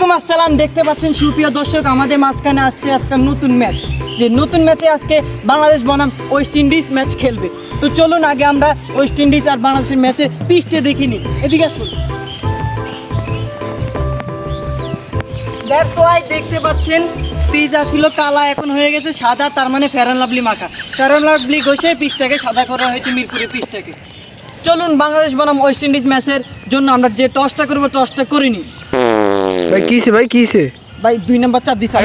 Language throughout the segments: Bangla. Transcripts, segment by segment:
ওয়ালাইকুম আসসালাম। দেখতে পাচ্ছেন সুপ্রিয় দর্শক, আমাদের মাঝখানে আসছে একটা নতুন ম্যাচ। যে নতুন ম্যাচে আজকে বাংলাদেশ বনাম ওয়েস্ট ইন্ডিজ ম্যাচ খেলবে। তো চলুন আগে আমরা ওয়েস্ট ইন্ডিজ আর বাংলাদেশের ম্যাচের পিচটা দেখিনি। এদিকে আসুন। দ্যাটস ওয়াই দেখতে পাচ্ছেন পিচ ছিল কালা, এখন হয়ে গেছে সাদা, তার মানে ফেয়ার অ্যান্ড লাভলি মাখা। ফেয়ার অ্যান্ড লাভলি ঘষে পিচটাকে সাদা করা হয়েছে, মিরপুরের পিচটাকে। চলুন বাংলাদেশ বনাম ওয়েস্ট ইন্ডিজ ম্যাচের জন্য আমরা যে টসটা করবো টসটা করিনি। ভাই কিসে ভাই 2 নাম্বার চাপ দিছে।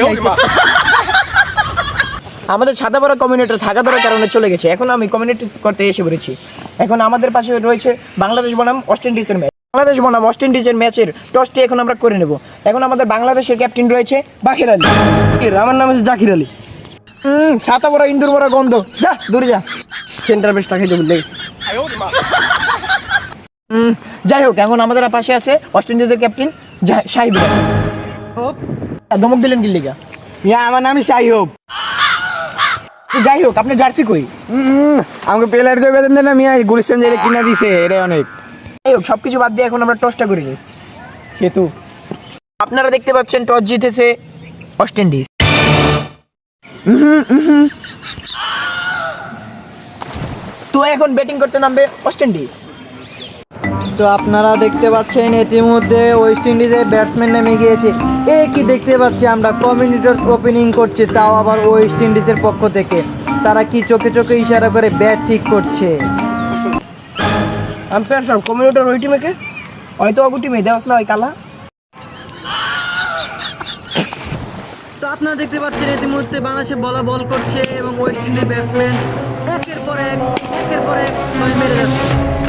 আমাদের সাদা বড় কমিউনিটার থাকা ধরার কারণে চলে গেছে। এখন আমি কমিউনিটি করতে এসে পড়েছি। এখন আমাদের পাশে রয়েছে বাংলাদেশ বনাম ওয়েস্ট ইন্ডিজের ম্যাচ। বাংলাদেশ বনাম ওয়েস্ট ইন্ডিজের ম্যাচের টসটি এখন আমরা করে নেব। এখন আমাদের বাংলাদেশের ক্যাপ্টেন রয়েছে বাকির আলী। আমার নাম হচ্ছে জাকির আলী। সাদা বড় ইন্দুর বড় গন্ধ, যা দূরে যা। সেন্টার বেসটা খেতে বললে যাই হোক, এখন আমাদের পাশে আছে ওয়েস্ট ইন্ডিজের ক্যাপ্টেন শাহিব। ধমক দিলেন কি লিগা? আমার নামই শাহিব। যাই হোক, আপনার জার্সি কই? আমাকে প্লেয়ার কই বেতন দেন না মিয়া, গুলিস্তান জেলে কিনা দিছে, এটা অনেক। যাই হোক, সবকিছু বাদ দিয়ে এখন আমরা টসটা করি নি সেতু। আপনারা দেখতে পাচ্ছেন টস জিতেছে ওয়েস্ট ইন্ডিজ। তো এখন ব্যাটিং করতে নামবে ওয়েস্ট ইন্ডিজ। তো আপনারা দেখতে পাচ্ছেন ইতিমধ্যে ওয়েস্ট ইন্ডিজের ব্যাটসম্যান নেমে গিয়েছে। কি দেখতে পাচ্ছি আমরা, কমিউনিটার্স ওপেনিং করছে, তাও আবার ওয়েস্ট ইন্ডিজের পক্ষ থেকে। তারা কি চোখে চোখে ইশারা করে ব্যাট ঠিক করছে। আম্পায়ার সাহেব, কমিউনিটার ওই টিমে হয়তো অগু টিমে দেওয়াস না ওই কালা। তো আপনারা দেখতে পাচ্ছেন ইতিমধ্যে বাংলাদেশে বল করছে এবং ওয়েস্ট ইন্ডিজ ব্যাটসম্যান একের পর এক ছয় মেরে যাচ্ছে।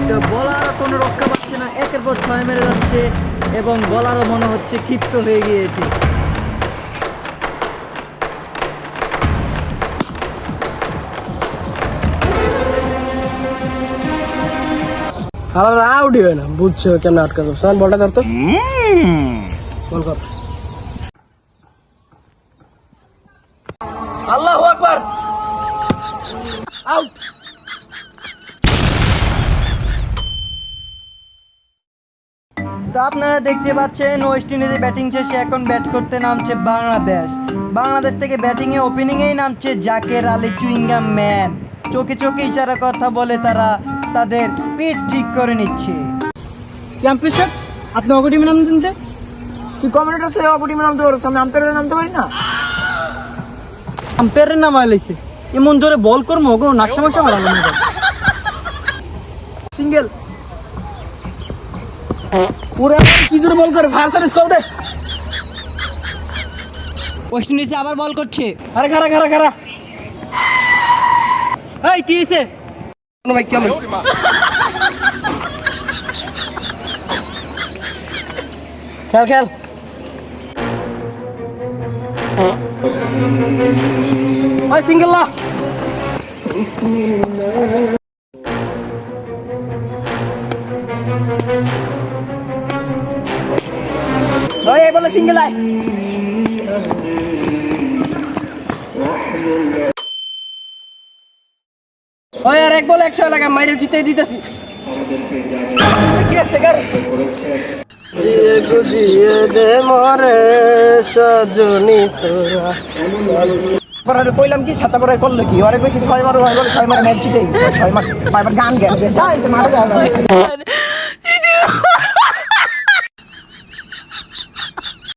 তো বলারও কোনো রক্ষা পাচ্ছে না, একের পর ছয় মেরে যাচ্ছে এবং বলারও মনে হচ্ছে ক্ষিপ্ত হয়ে গিয়েছে। আউট হয় না, বুঝছো কেমন আটকাতো? সান বলটা ধরতো, বল কর। আল্লাহু আকবার, আউট। তো আপনারা দেখতে পাচ্ছেন ওয়েস্ট ইন্ডিজে ব্যাটিং শেষে এখন ব্যাট করতে নামছে বাংলাদেশ থেকে ব্যাটিংয়ে ওপেনিংয়েই নামছে জাকের আলী চুইংগাম ম্যান। চোখে চোখে ইশারা কথা বলে তারা তাদের পিচ ঠিক করে নিচ্ছে। আপনি অগো টিমের নাম শুনতে? তুই কমিউনিটার সে অগু টিমের নাম তো আমি আম্পায়ারের নামতে পারি না? আম্পায়ারের নাম আইলাইছে, এমন জোরে বল করবো ওগো নাকশা মাকশা মারা সিঙ্গেল পুরো কি জোরে বল করে, ফায়ার সার্ভিস কল দে। ওয়েস্ট ইন্ডিজে আবার বল করছে। আরে খারা এই কি হইছে? ভাই কেমন খেল ওই সিঙ্গেল লা। ওই বলে সিঙ্গেল আয়। ওই আর এক বল 100 লাগা মাইরে জিতে দিতেছি। কি আছে কর? জিয়ে গুজিয়ে দে মরে সজনী তোরা। পরে কইলাম কি ছাতা পরে করলো কি? ওরে কইছি 6 মারো, হয় বলে 6 মারে ম্যাচ জিতে 6 মার 5 মার গান গেল। যা মারা যা।